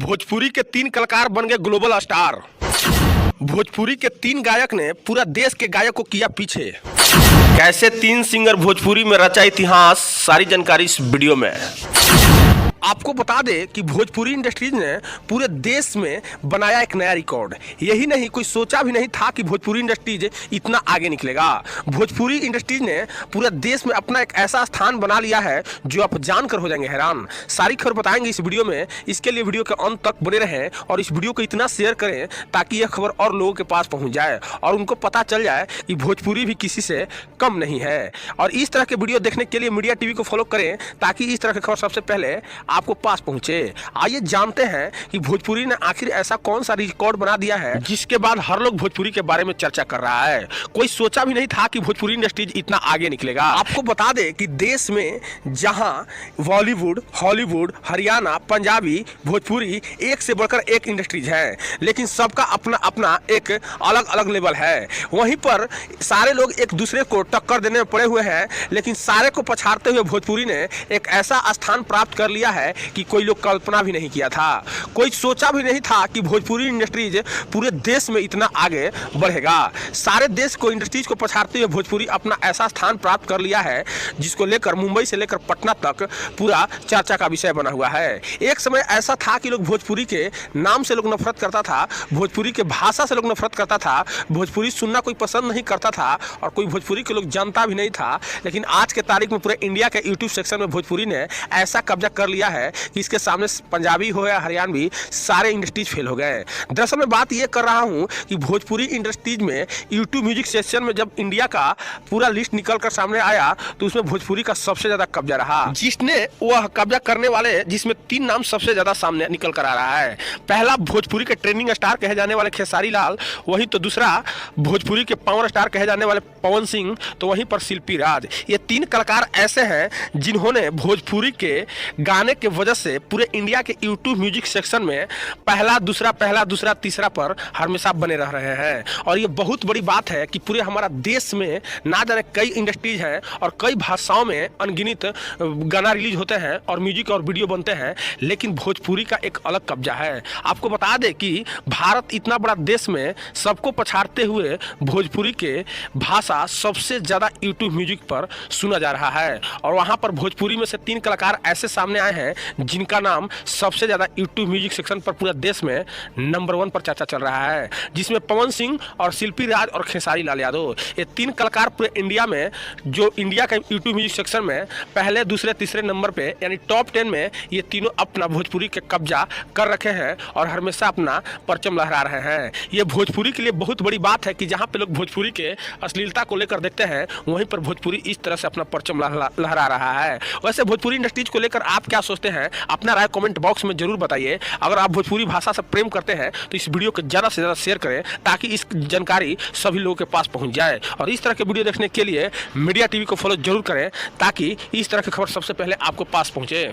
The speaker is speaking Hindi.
भोजपुरी के 3 कलाकार बन गए ग्लोबल स्टार। भोजपुरी के 3 गायक ने पूरा देश के गायक को किया पीछे। कैसे 3 सिंगर भोजपुरी में रचा इतिहास, सारी जानकारी इस वीडियो में। आपको बता दें कि भोजपुरी इंडस्ट्रीज ने पूरे देश में बनाया एक नया रिकॉर्ड। यही नहीं, कोई सोचा भी नहीं था कि भोजपुरी इंडस्ट्रीज इतना आगे निकलेगा। भोजपुरी इंडस्ट्रीज ने पूरे देश में अपना एक ऐसा स्थान बना लिया है जो आप जानकर हो जाएंगे हैरान। सारी खबर बताएंगे इस वीडियो में, इसके लिए वीडियो के अंत तक बने रहें और इस वीडियो को इतना शेयर करें ताकि यह खबर और लोगों के पास पहुंच जाए और उनको पता चल जाए कि भोजपुरी भी किसी से कम नहीं है। और इस तरह के वीडियो देखने के लिए मीडिया टीवी को फॉलो करें ताकि इस तरह की खबर सबसे पहले आपको पास पहुंचे। आइए जानते हैं कि भोजपुरी ने आखिर ऐसा कौन सा रिकॉर्ड बना दिया है जिसके बाद हर लोग भोजपुरी के बारे में चर्चा कर रहा है। कोई सोचा भी नहीं था कि भोजपुरी इंडस्ट्रीज इतना आगे निकलेगा। आपको बता दें कि देश में जहां बॉलीवुड, हॉलीवुड, हरियाणा, पंजाबी, भोजपुरी एक से बढ़कर एक इंडस्ट्रीज है, लेकिन सबका अपना अपना एक अलग अलग लेवल है। वहीं पर सारे लोग एक दूसरे को टक्कर देने में पड़े हुए हैं, लेकिन सारे को पछाड़ते हुए भोजपुरी ने एक ऐसा स्थान प्राप्त कर लिया है कि कोई लोग कल्पना भी नहीं किया था। कोई सोचा भी नहीं था कि भोजपुरी इंडस्ट्रीज पूरे देश में इतना आगे बढ़ेगा। सारे देश को इंडस्ट्रीज को पछाड़ते हुए भोजपुरी अपना ऐसा स्थान प्राप्त कर लिया है जिसको लेकर मुंबई से लेकर पटना तक पूरा चर्चा का विषय बना हुआ है। एक समय ऐसा था कि लोग भोजपुरी के नाम से लोग नफरत करता था, भोजपुरी के भाषा से लोग नफरत करता था, भोजपुरी सुनना कोई पसंद नहीं करता था और कोई भोजपुरी के लोग जानता भी नहीं था। लेकिन आज के तारीख में पूरे इंडिया के यूट्यूब सेक्शन में भोजपुरी ने ऐसा कब्जा कर लिया है कि इसके सामने पंजाबी हो या हरियाणवी, सारे इंडस्ट्रीज फेल हो गए। दरअसल मैं बात ये कर रहा हूँ कि भोजपुरी इंडस्ट्रीज में यूट्यूब म्यूजिक सेक्शन में जब इंडिया का पूरा लिस्ट निकल कर सामने आया तो उसमें भोजपुरी का सबसे ज्यादा कब्जा रहा। जिसने वह कब्जा करने वाले, जिसमें 3 नाम सबसे ज्यादा सामने निकल कर आ रहा है। पहला भोजपुरी के ट्रेंडिंग स्टार कहे जाने वाले खेसारी लाल, वहीं तो दूसरा भोजपुरी के पावर स्टार कहे जाने वाले पवन सिंह, तो वहीं पर शिल्पी राज। ये 3 कलाकार ऐसे हैं जिन्होंने भोजपुरी के गाने के वजह से पूरे इंडिया के यूट्यूब म्यूजिक सेक्शन में पहला दूसरा तीसरा पर हमेशा बने रह रहे हैं। और ये बहुत बड़ी बात है कि पूरे हमारा देश में ना जाने कई इंडस्ट्रीज हैं और कई भाषाओं में अनगिनत गाना रिलीज होते हैं और म्यूजिक और वीडियो बनते हैं, लेकिन भोजपुरी का एक अलग कब्जा है। आपको बता दें कि भारत इतना बड़ा देश में सबको पछाड़ते हुए भोजपुरी के भाषा सबसे ज्यादा यूट्यूब म्यूजिक पर सुना जा रहा है। और वहां पर भोजपुरी में से 3 कलाकार ऐसे सामने आए हैं जिनका नाम सबसे ज्यादा यूट्यूब म्यूजिक सेक्शन पर पूरे देश में नंबर 1 पर चर्चा चल रहा है, जिसमें पवन सिंह और शिल्पी राज और खेसारी लाल यादव। ये 3 कलाकार पूरे इंडिया में, जो इंडिया के यूट्यूब म्यूजिक सेक्शन में पहले दूसरे तीसरे नंबर पे यानी टॉप 10 में, ये तीनों अपना भोजपुरी के कब्जा कर रखे हैं और हमेशा अपना परचम लहरा रहे हैं। ये भोजपुरी के लिए बहुत बड़ी बात है कि जहाँ पे लोग भोजपुरी के अश्लीलता को लेकर देखते हैं, वहीं पर भोजपुरी इस तरह से अपना परचम लहरा रहा है। वैसे भोजपुरी इंडस्ट्रीज को लेकर आप क्या सोचते हैं? अपना राय कमेंट बॉक्स में जरूर बताइए। अगर आप भोजपुरी भाषा से प्रेम करते हैं तो इस वीडियो को ज़्यादा से ज़्यादा शेयर करें ताकि इस जानकारी सभी लोगों के पास पहुंच जाए। और इस तरह के वीडियो देखने के लिए मीडिया टीवी को फॉलो जरूर करें ताकि इस तरह की खबर सबसे पहले आपको पास पहुंचे।